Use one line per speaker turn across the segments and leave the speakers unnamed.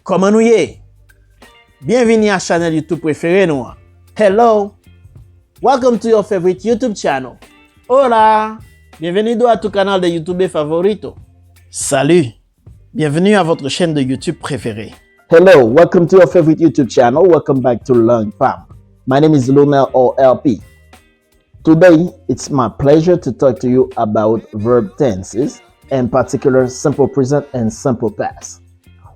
Comment nous y? Bienvenue à la chaîne YouTube préférée nous. Hello. Welcome to your favorite YouTube channel. Hola. Bienvenido à ton canal de YouTube favorito. Salut. Bienvenue à votre chaîne de YouTube préférée.
Hello, welcome to your favorite YouTube channel. Welcome back to Learn Fam. My name is Lionel or LP. Today, it's my pleasure to talk to you about verb tenses, in particular simple present and simple past.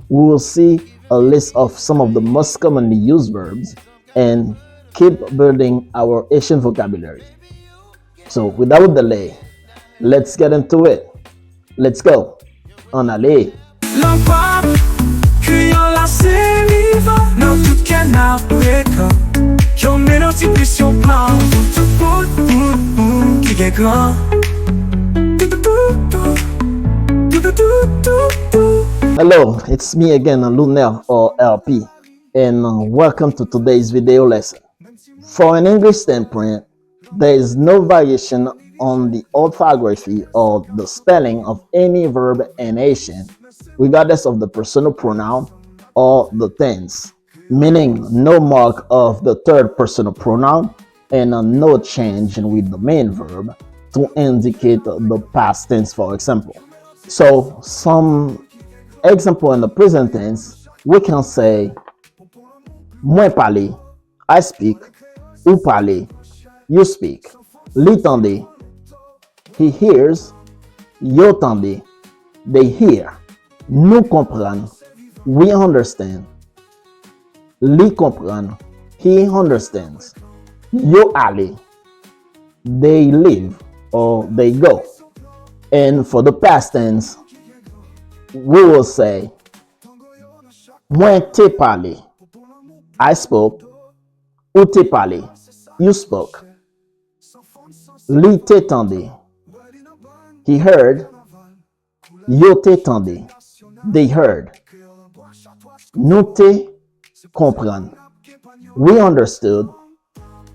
We will see a list of some of the most commonly used verbs and keep building our Haitian vocabulary. So without delay, let's get into it. Let's go. En aller.
Creole s'élève, non tout canard breaker. Yo mélodie pression plan, qui est grand.
Hello, it's me again, Lunel or LP, and welcome to today's video lesson. For an English standpoint, there is no variation on the orthography or the spelling of any verb in Haitian, regardless of the personal pronoun or the tense, meaning no mark of the third personal pronoun and no change with the main verb to indicate the past tense, for example. So some example in the present tense, we can say moi parler, I speak, ou parler, you speak, li tende, he hears, yo tende, they hear, nous comprend, we understand, li comprend, he understands, yo ale, they live or they go. And for the past tense, we will say moi te parlé, I spoke, ou te parlé, you spoke, li te tende, he heard, yo te tende, they heard, nous te comprend, we understood,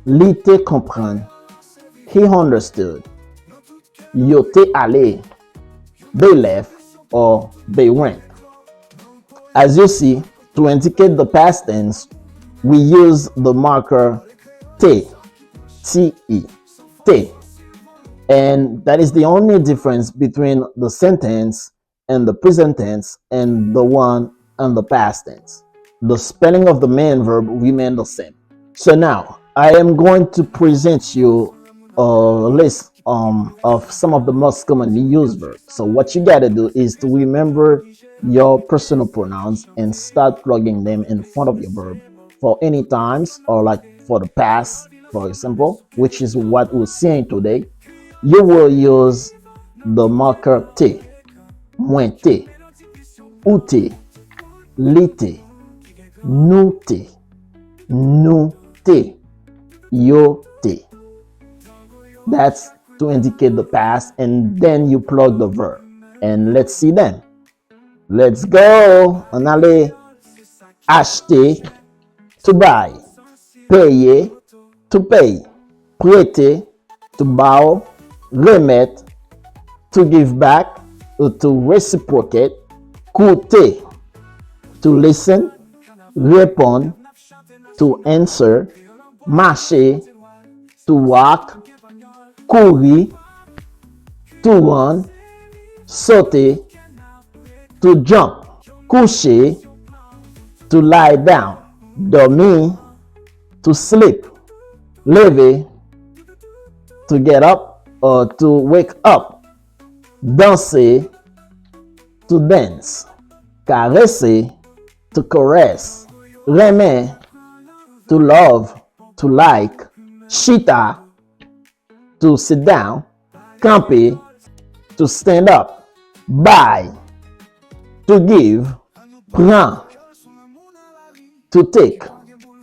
li te comprend, he understood, yo te allé, they left or they went. As you see, to indicate the past tense, we use the marker te, te, te. And that is the only difference between the sentence and the present tense and the one and the past tense. The spelling of the main verb remain the same. So now, I am going to present you a list of some of the most commonly used verbs. So what you gotta do is to remember your personal pronouns and start plugging them in front of your verb for any times, or like for the past, for example, which is what we're seeing today. You will use the marker te, moi te, ou te, li te, nous te, nous te, yo te. That's to indicate the past, and then you plug the verb. And let's see them. Let's go. En aller. Acheter, to buy. Payer, to pay. Prêter, to borrow. Remettre, to give back or to reciprocate. Coûter, to listen. Répondre, to answer. Marcher, to walk. Courir, to run. Sauter, to jump. Coucher, to lie down. Dormir, to sleep. Lever, to get up or to wake up. Danser, to dance. Caresser, to caress. Aimer, to love, to like. Chita, to sit down. Camper, to stand up. Buy, to give. Prend, to take.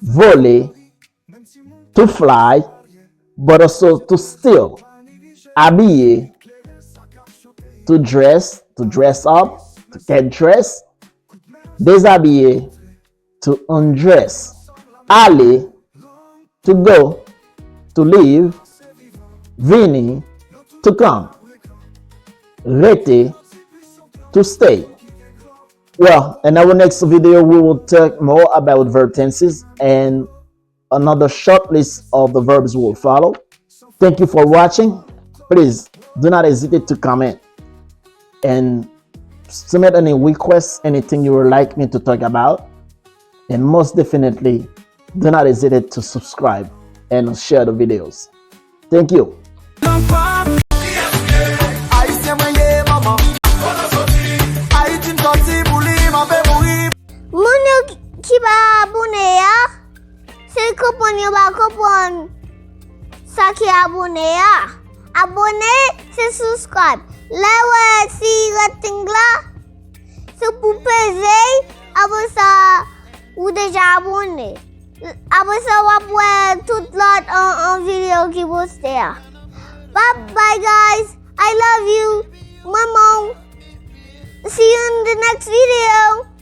Voler, to fly, but also to steal. Habiller, to dress up, to get dressed. Déshabiller, to undress. Aller, to go, to leave. Venir, to come. Rester, to stay. Well, in our next video, we will talk more about verb tenses and another short list of the verbs will follow. Thank you for watching. Please do not hesitate to comment and submit any requests, anything you would like me to talk about. And most definitely, do not hesitate to subscribe and share the videos. Thank you.
Moun yo ki ba abone ya, se kopon yo ba kopon sa ki abone ya. Abone se subscribe. Lewe si rating la, se pou peze, apre sa ou deja abone. Apre sa wapwe tout lot an video ki poste ya. Bye guys, I love you. Maman. See you in the next video.